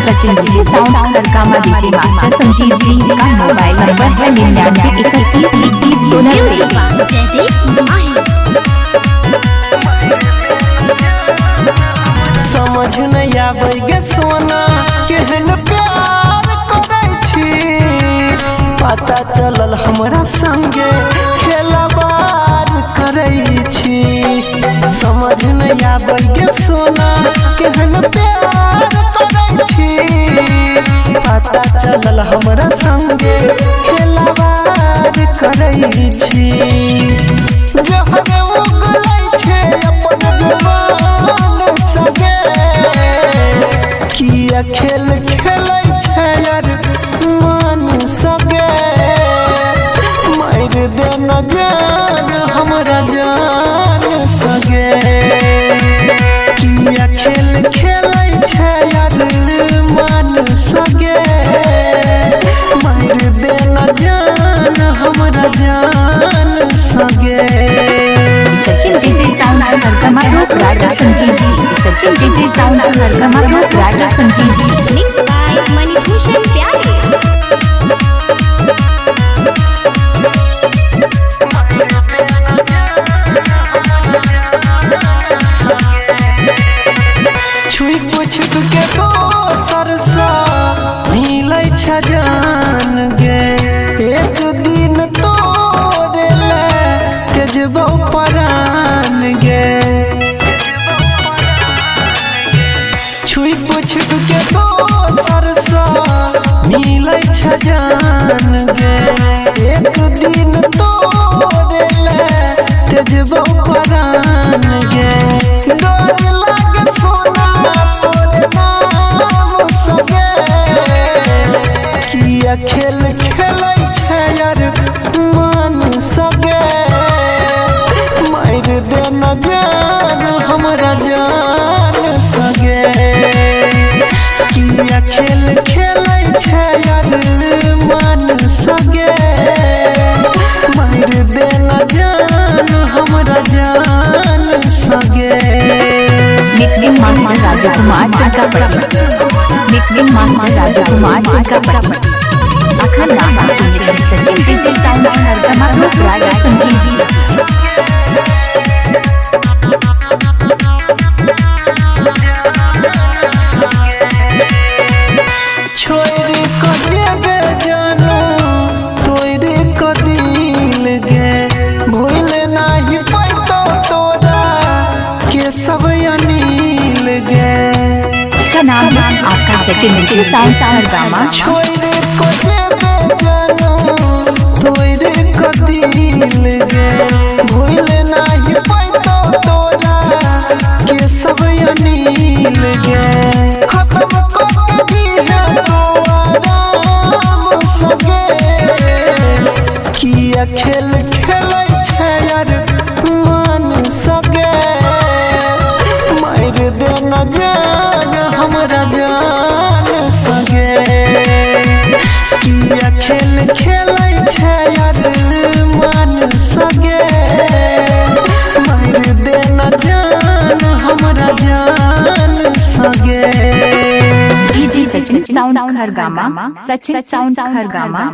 Sachin ji sound सरकामा DJ master Sanjeev ji का mobile number है 993130 समझ नहीं आवे गे सोना केहन प्यार करे छी। पता चलल हमरा संगे खेलबार करे छी। समझ नहीं आवे गे सोना केहन प्यार करे छी। पता चलल हमरा संगे खेलबार करे छी। जहर उगलै छे अपन जुबान सगे किया खेल खेलै छै यार मन सगे। मार दे न जान हमरा जान सगे किया खेल खेलै छै यार मन सगे। मार दे न जान हमरा जान सगे। सचिन जी साउंड सरकामा रूप राजा संजीव जी सचिन जी साउंड सरकामा रूप राजा संजीव जी मिक्स बाय मणिभूषण प्यारे। छुई पुछ के दोसर सा मिलै छै जान गे। एक दिन तोरे ले तेजबौ परान गे। छुई पुछ के दोसर सा मिलै छै जान गे। एक दिन तोरे ले तेजबौ परान गे। डर लागे सोना तोरे नाम सगे किया खेल खेलै छै यार मन सगे। मार दे न जान हमरा जान सगे किया खेल खेलै छै यार मन सगे। मार दे न जान हमरा जान सगे। निकनेम मास्टर राजकुमार सरकापट्टी निकनेम मास्टर राजकुमार सरकापट्टी अखन नाम सचिन जी साउंड सरकामा रूप राजा संजीव जी। छोड़ को जेबे जानो तोरे को दिल गे। भूल नहीं पैतो तोरा के सब अनिल गे। का नाम आपका सचिन जी साउंड सरकामा। छोड़ को जेबे जानो तोरे को दिल गे। भूल नहीं पैतो तोरा के सब अनिल गे। खत्म कर दिया तो आराम सगे किया खेल खेलै छै यार मन सगे। मार दे न जान हमरा जान सगे किया खेल खेलै छै यार मन सगे। मार दे न जान हमरा जान सगे। सचिन साउंड खरगामा सचिन साउंड खरगामा।